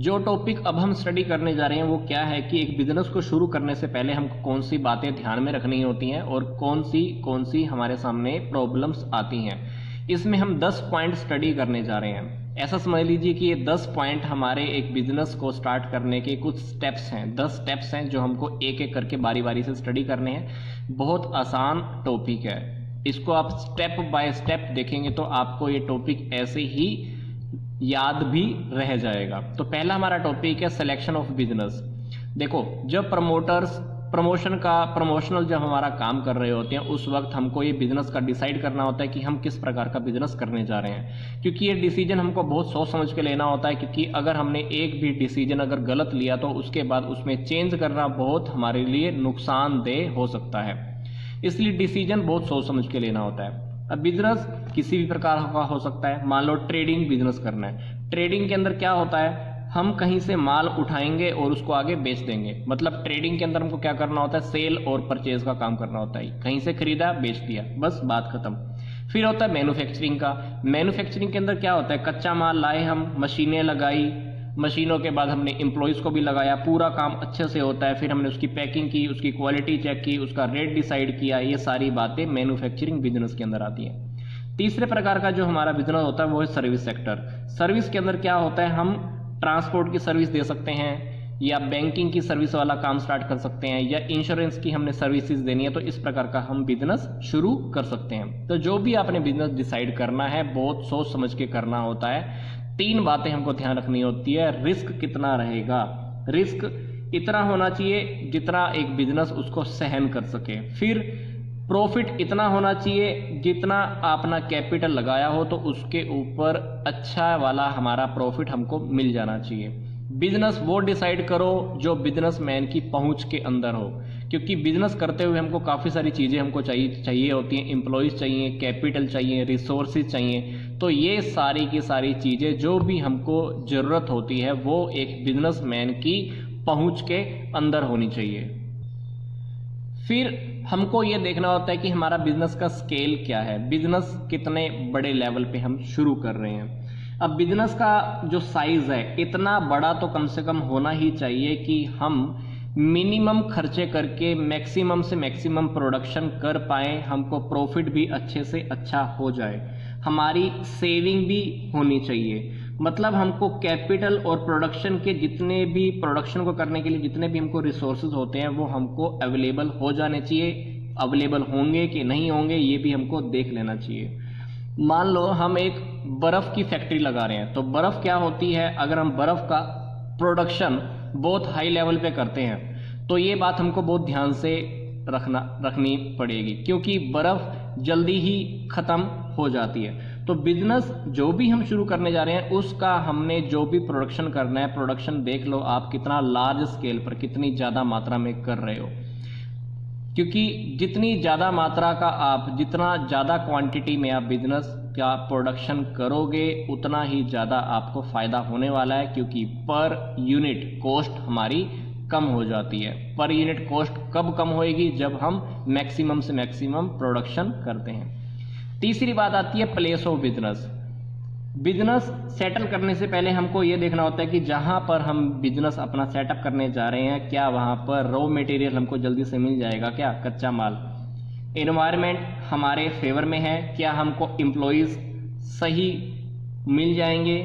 जो टॉपिक अब हम स्टडी करने जा रहे हैं वो क्या है कि एक बिजनेस को शुरू करने से पहले हमको कौन सी बातें ध्यान में रखनी होती हैं और कौन सी हमारे सामने प्रॉब्लम्स आती हैं। इसमें हम 10 पॉइंट स्टडी करने जा रहे हैं। ऐसा समझ लीजिए कि ये 10 पॉइंट हमारे एक बिजनेस को स्टार्ट करने के कुछ स्टेप्स हैं। 10 स्टेप्स हैं जो हमको एक एक करके बारी बारी से स्टडी करने हैं। बहुत आसान टॉपिक है, इसको आप स्टेप बाय स्टेप देखेंगे तो आपको ये टॉपिक ऐसे ही याद भी रह जाएगा। तो पहला हमारा टॉपिक है सिलेक्शन ऑफ बिजनेस। देखो, जब प्रमोशनल जब हमारा काम कर रहे होते हैं उस वक्त हमको ये बिजनेस का डिसाइड करना होता है कि हम किस प्रकार का बिजनेस करने जा रहे हैं, क्योंकि ये डिसीजन हमको बहुत सोच समझ के लेना होता है। क्योंकि अगर हमने एक भी डिसीजन अगर गलत लिया तो उसके बाद उसमें चेंज करना बहुत हमारे लिए नुकसानदेह हो सकता है। इसलिए डिसीजन बहुत सोच समझ के लेना होता है। अब बिजनेस किसी भी प्रकार का हो सकता है। मान लो ट्रेडिंग बिजनेस करना है। ट्रेडिंग के अंदर क्या होता है, हम कहीं से माल उठाएंगे और उसको आगे बेच देंगे। मतलब ट्रेडिंग के अंदर हमको क्या करना होता है, सेल और परचेज का काम करना होता है। कहीं से खरीदा बेच दिया, बस बात खत्म। फिर होता है मैन्युफैक्चरिंग का। मैन्युफैक्चरिंग के अंदर क्या होता है, कच्चा माल लाए हम, मशीनें लगाई, मशीनों के बाद हमने एम्प्लॉयज़ को भी लगाया, पूरा काम अच्छे से होता है। फिर हमने उसकी पैकिंग की, उसकी क्वालिटी चेक की, उसका रेट डिसाइड किया। ये सारी बातें मैन्युफैक्चरिंग बिजनेस के अंदर आती हैं। तीसरे प्रकार का जो हमारा बिजनेस होता है वो है सर्विस सेक्टर। सर्विस के अंदर क्या होता है, हम ट्रांसपोर्ट की सर्विस दे सकते हैं या बैंकिंग की सर्विस वाला काम स्टार्ट कर सकते हैं या इंश्योरेंस की हमने सर्विसेज देनी है, तो इस प्रकार का हम बिजनेस शुरू कर सकते हैं। तो जो भी आपने बिजनेस डिसाइड करना है बहुत सोच समझ के करना होता है। 3 बातें हमको ध्यान रखनी होती है। रिस्क कितना रहेगा, रिस्क इतना होना चाहिए जितना एक बिजनेस उसको सहन कर सके। फिर प्रॉफिट इतना होना चाहिए जितना आपने कैपिटल लगाया हो तो उसके ऊपर अच्छा वाला हमारा प्रॉफिट हमको मिल जाना चाहिए। बिजनेस वो डिसाइड करो जो बिजनेसमैन की पहुंच के अंदर हो, क्योंकि बिजनेस करते हुए हमको काफ़ी सारी चीज़ें हमको चाहिए होती हैं। एम्प्लॉयज़ चाहिए, कैपिटल चाहिए, रिसोर्सेज चाहिए। तो ये सारी की सारी चीज़ें जो भी हमको ज़रूरत होती है वो एक बिजनेसमैन की पहुंच के अंदर होनी चाहिए। फिर हमको ये देखना होता है कि हमारा बिजनेस का स्केल क्या है, बिजनेस कितने बड़े लेवल पे हम शुरू कर रहे हैं। अब बिजनेस का जो साइज है इतना बड़ा तो कम से कम होना ही चाहिए कि हम मिनिमम खर्चे करके मैक्सिमम से मैक्सिमम प्रोडक्शन कर पाएं, हमको प्रॉफिट भी अच्छे से अच्छा हो जाए, हमारी सेविंग भी होनी चाहिए। मतलब हमको कैपिटल और प्रोडक्शन के जितने भी प्रोडक्शन को करने के लिए जितने भी हमको रिसोर्सेज होते हैं वो हमको अवेलेबल हो जाने चाहिए। अवेलेबल होंगे कि नहीं होंगे ये भी हमको देख लेना चाहिए। मान लो हम एक बर्फ़ की फैक्ट्री लगा रहे हैं, तो बर्फ़ क्या होती है, अगर हम बर्फ़ का प्रोडक्शन बहुत हाई लेवल पे करते हैं तो ये बात हमको बहुत ध्यान से रखनी पड़ेगी, क्योंकि बर्फ़ जल्दी ही ख़त्म हो जाती है। तो बिजनेस जो भी हम शुरू करने जा रहे हैं उसका हमने जो भी प्रोडक्शन करना है, प्रोडक्शन देख लो आप कितना लार्ज स्केल पर, कितनी ज़्यादा मात्रा में कर रहे हो। क्योंकि जितनी ज़्यादा मात्रा का आप, जितना ज़्यादा क्वांटिटी में आप बिजनेस का प्रोडक्शन करोगे उतना ही ज़्यादा आपको फ़ायदा होने वाला है, क्योंकि पर यूनिट कॉस्ट हमारी कम हो जाती है। पर यूनिट कॉस्ट कब कम होएगी, जब हम मैक्सिमम से मैक्सिमम प्रोडक्शन करते हैं। तीसरी बात आती है place of business. Business settle करने से पहले हमको ये देखना होता है कि जहाँ पर हम बिजनेस अपना सेटअप करने जा रहे हैं क्या वहाँ पर रॉ मटेरियल हमको जल्दी से मिल जाएगा, क्या कच्चा माल, एनवायरनमेंट हमारे फेवर में है, क्या हमको एम्प्लॉयज़ सही मिल जाएंगे,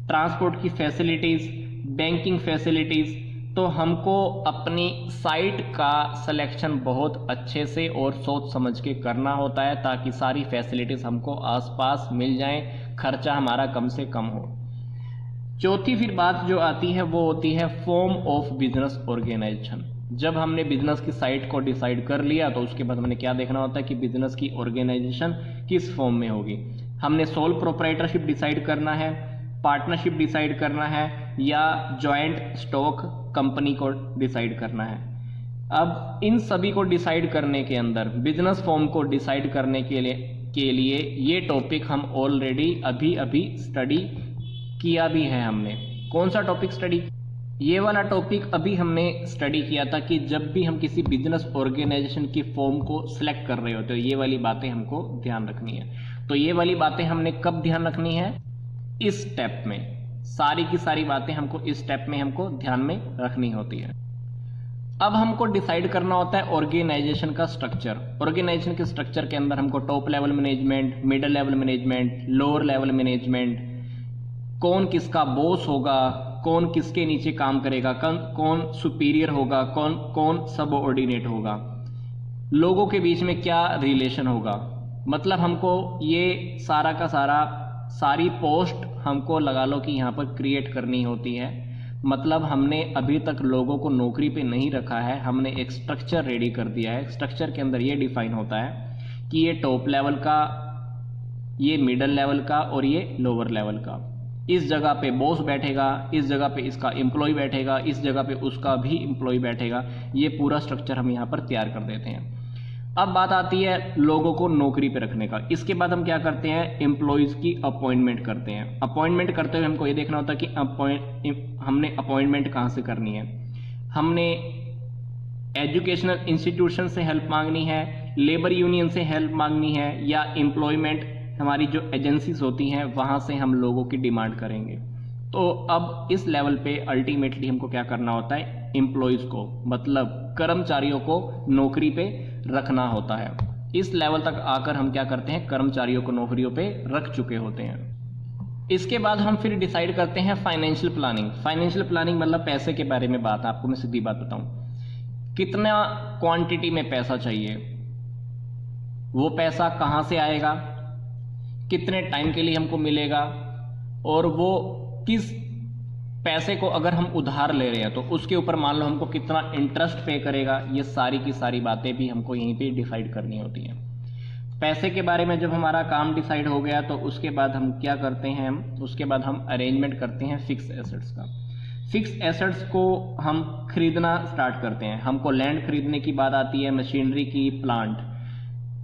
ट्रांसपोर्ट की फैसिलिटीज़, बैंकिंग फैसिलिटीज़। तो हमको अपनी साइट का सिलेक्शन बहुत अच्छे से और सोच समझ के करना होता है ताकि सारी फैसिलिटीज़ हमको आसपास मिल जाएं, खर्चा हमारा कम से कम हो। चौथी फिर बात जो आती है वो होती है फॉर्म ऑफ बिजनेस ऑर्गेनाइजेशन। जब हमने बिजनेस की साइट को डिसाइड कर लिया तो उसके बाद हमने क्या देखना होता है कि बिजनेस की ऑर्गेनाइजेशन किस फॉर्म में होगी। हमने सोल प्रोप्राइटरशिप डिसाइड करना है, पार्टनरशिप डिसाइड करना है या जॉइंट स्टॉक कंपनी को डिसाइड करना है। अब इन सभी को डिसाइड करने के अंदर बिजनेस फॉर्म को डिसाइड करने के लिए ये टॉपिक हम ऑलरेडी अभी स्टडी किया भी है हमने। कौन सा टॉपिक स्टडी? ये वाला टॉपिक अभी हमने स्टडी किया था कि जब भी हम किसी बिजनेस ऑर्गेनाइजेशन की फॉर्म को सिलेक्ट कर रहे होते हो ये वाली बातें हमको ध्यान रखनी है। तो ये वाली बातें हमने कब ध्यान रखनी है? इस स्टेप में। सारी की सारी बातें हमको इस स्टेप में हमको ध्यान में रखनी होती है। अब हमको डिसाइड करना होता है ऑर्गेनाइजेशन का स्ट्रक्चर। ऑर्गेनाइजेशन के स्ट्रक्चर के अंदर हमको top level management, middle level management, lower level management, कौन किसका बॉस होगा, कौन किसके नीचे काम करेगा, कौन सुपीरियर होगा, कौन सबऑर्डिनेट होगा, लोगों के बीच में क्या रिलेशन होगा। मतलब हमको ये सारा का सारी पोस्ट हमको लगा लो कि यहाँ पर क्रिएट करनी होती है। मतलब हमने अभी तक लोगों को नौकरी पे नहीं रखा है, हमने एक स्ट्रक्चर रेडी कर दिया है। स्ट्रक्चर के अंदर ये डिफाइन होता है कि ये टॉप लेवल का, ये मिडिल लेवल का और ये लोअर लेवल का। इस जगह पे बॉस बैठेगा, इस जगह पे इसका एम्प्लॉय बैठेगा, इस जगह पे उसका भी एम्प्लॉय बैठेगा। ये पूरा स्ट्रक्चर हम यहाँ पर तैयार कर देते हैं। अब बात आती है लोगों को नौकरी पे रखने का। इसके बाद हम क्या करते हैं, एम्प्लॉयज़ की अपॉइंटमेंट करते हैं। अपॉइंटमेंट करते हुए हमको ये देखना होता है कि हमने अपॉइंटमेंट कहाँ से करनी है। हमने एजुकेशनल इंस्टीट्यूशन से हेल्प मांगनी है, लेबर यूनियन से हेल्प मांगनी है, या एम्प्लॉयमेंट हमारी जो एजेंसीज होती हैं वहाँ से हम लोगों की डिमांड करेंगे। तो अब इस लेवल पे अल्टीमेटली हमको क्या करना होता है, एम्प्लॉयज़ को मतलब कर्मचारियों को नौकरी पे रखना होता है। इस लेवल तक आकर हम क्या करते हैं, कर्मचारियों को नौकरियों पे रख चुके होते हैं। इसके बाद हम फिर डिसाइड करते हैं फाइनेंशियल प्लानिंग। फाइनेंशियल प्लानिंग मतलब पैसे के बारे में बात। आपको मैं सीधी बात बताऊं, कितना क्वांटिटी में पैसा चाहिए, वो पैसा कहाँ से आएगा, कितने टाइम के लिए हमको मिलेगा, और वो किस पैसे को अगर हम उधार ले रहे हैं तो उसके ऊपर मान लो हमको कितना इंटरेस्ट पे करेगा। ये सारी की सारी बातें भी हमको यहीं पे डिसाइड करनी होती हैं। पैसे के बारे में जब हमारा काम डिसाइड हो गया तो उसके बाद हम क्या करते हैं, उसके बाद हम अरेंजमेंट करते हैं फिक्स एसेट्स का। फिक्स एसेट्स को हम खरीदना स्टार्ट करते हैं। हमको लैंड खरीदने की बात आती है, मशीनरी की, प्लांट।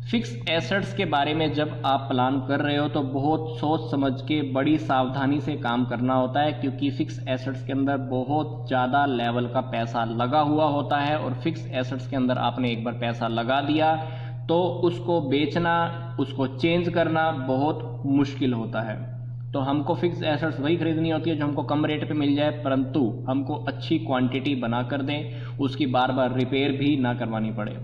फिक्स एसेट्स के बारे में जब आप प्लान कर रहे हो तो बहुत सोच समझ के बड़ी सावधानी से काम करना होता है, क्योंकि फिक्स एसेट्स के अंदर बहुत ज़्यादा लेवल का पैसा लगा हुआ होता है। और फिक्स एसेट्स के अंदर आपने एक बार पैसा लगा दिया तो उसको बेचना, उसको चेंज करना बहुत मुश्किल होता है। तो हमको फिक्स एसेट्स वही खरीदनी होती है जो हमको कम रेट पे मिल जाए, परंतु हमको अच्छी क्वांटिटी बना कर दें, उसकी बार बार रिपेयर भी ना करवानी पड़े।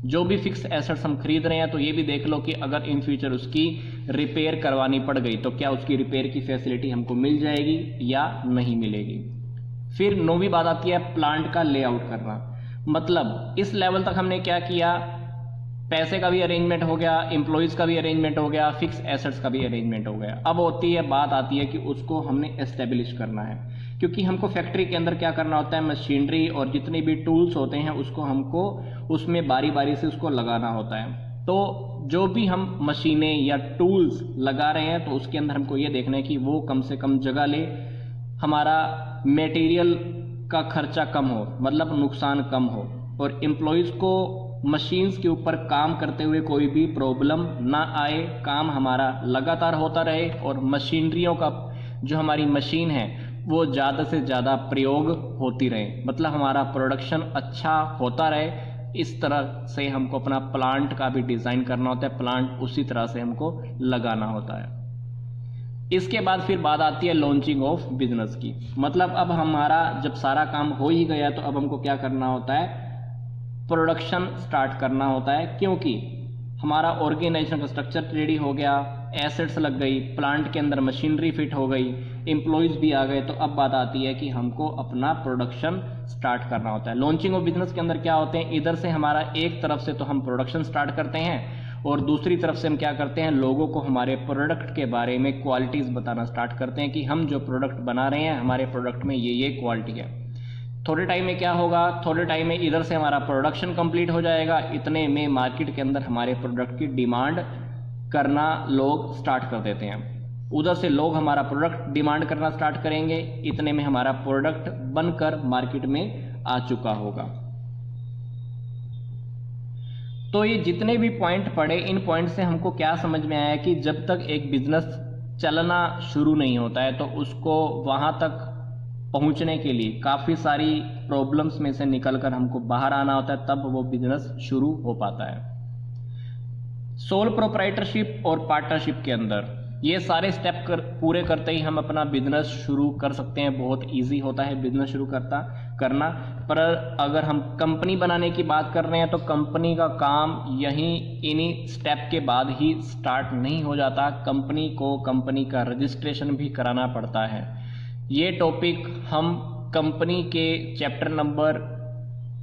जो भी फिक्स एसेट्स हम खरीद रहे हैं तो ये भी देख लो कि अगर इन फ्यूचर उसकी रिपेयर करवानी पड़ गई तो क्या उसकी रिपेयर की फैसिलिटी हमको मिल जाएगी या नहीं मिलेगी। फिर 9वीं बात आती है प्लांट का लेआउट करना। मतलब इस लेवल तक हमने क्या किया, पैसे का भी अरेंजमेंट हो गया, एम्प्लॉयज़ का भी अरेंजमेंट हो गया, फिक्स एसेट्स का भी अरेंजमेंट हो गया। अब बात आती है कि उसको हमने एस्टेब्लिश करना है, क्योंकि हमको फैक्ट्री के अंदर क्या करना होता है, मशीनरी और जितने भी टूल्स होते हैं उसको हमको उसमें बारी बारी से उसको लगाना होता है। तो जो भी हम मशीनें या टूल्स लगा रहे हैं तो उसके अंदर हमको ये देखना है कि वो कम से कम जगह ले, हमारा मटेरियल का खर्चा कम हो, मतलब नुकसान कम हो, और एम्प्लॉयज़ को मशीन्स के ऊपर काम करते हुए कोई भी प्रॉब्लम ना आए, काम हमारा लगातार होता रहे, और मशीनरियों का जो हमारी मशीन है वो ज़्यादा से ज़्यादा प्रयोग होती रहे, मतलब हमारा प्रोडक्शन अच्छा होता रहे। इस तरह से हमको अपना प्लांट का भी डिज़ाइन करना होता है, प्लांट उसी तरह से हमको लगाना होता है। इसके बाद फिर बात आती है लॉन्चिंग ऑफ बिजनेस की। मतलब अब हमारा जब सारा काम हो ही गया तो अब हमको क्या करना होता है, प्रोडक्शन स्टार्ट करना होता है, क्योंकि हमारा ऑर्गेनाइजेशन का स्ट्रक्चर रेडी हो गया, एसेट्स लग गई, प्लांट के अंदर मशीनरी फिट हो गई, एम्प्लॉयज़ भी आ गए। तो अब बात आती है कि हमको अपना प्रोडक्शन स्टार्ट करना होता है। लॉन्चिंग ऑफ बिजनेस के अंदर क्या होते हैं, इधर से हमारा एक तरफ से तो हम प्रोडक्शन स्टार्ट करते हैं और दूसरी तरफ से हम क्या करते हैं, लोगों को हमारे प्रोडक्ट के बारे में क्वालिटीज़ बताना स्टार्ट करते हैं कि हम जो प्रोडक्ट बना रहे हैं हमारे प्रोडक्ट में ये क्वालिटी है। थोड़े टाइम में क्या होगा, थोड़े टाइम में इधर से हमारा प्रोडक्शन कंप्लीट हो जाएगा, इतने में मार्केट के अंदर हमारे प्रोडक्ट की डिमांड करना लोग स्टार्ट कर देते हैं। उधर से लोग हमारा प्रोडक्ट डिमांड करना स्टार्ट करेंगे, इतने में हमारा प्रोडक्ट बनकर मार्केट में आ चुका होगा। तो ये जितने भी पॉइंट पढ़े, इन पॉइंट से हमको क्या समझ में आया कि जब तक एक बिजनेस चलना शुरू नहीं होता है तो उसको वहां तक पहुंचने के लिए काफ़ी सारी प्रॉब्लम्स में से निकलकर हमको बाहर आना होता है, तब वो बिजनेस शुरू हो पाता है। सोल प्रोप्राइटरशिप और पार्टनरशिप के अंदर ये सारे स्टेप पूरे करते ही हम अपना बिजनेस शुरू कर सकते हैं। बहुत इजी होता है बिजनेस शुरू करना। पर अगर हम कंपनी बनाने की बात कर रहे हैं तो कंपनी का काम यहीं इन्हीं स्टेप के बाद ही स्टार्ट नहीं हो जाता। कंपनी को कंपनी का रजिस्ट्रेशन भी कराना पड़ता है। ये टॉपिक हम कंपनी के चैप्टर नंबर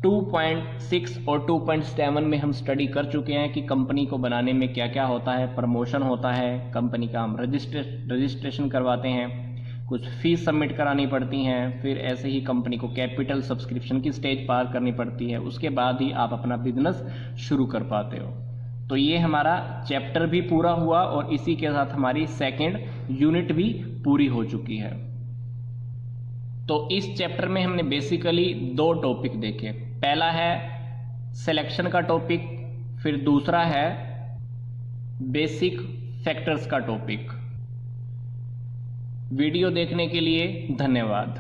2.6 और 2.7 में हम स्टडी कर चुके हैं कि कंपनी को बनाने में क्या क्या होता है। प्रमोशन होता है, कंपनी का हम रजिस्ट्रेशन करवाते हैं, कुछ फीस सबमिट करानी पड़ती हैं, फिर ऐसे ही कंपनी को कैपिटल सब्सक्रिप्शन की स्टेज पार करनी पड़ती है। उसके बाद ही आप अपना बिजनेस शुरू कर पाते हो। तो ये हमारा चैप्टर भी पूरा हुआ और इसी के साथ हमारी सेकेंड यूनिट भी पूरी हो चुकी है। तो इस चैप्टर में हमने बेसिकली 2 टॉपिक देखे। पहला है सिलेक्शन का टॉपिक, फिर दूसरा है बेसिक फैक्टर्स का टॉपिक। वीडियो देखने के लिए धन्यवाद।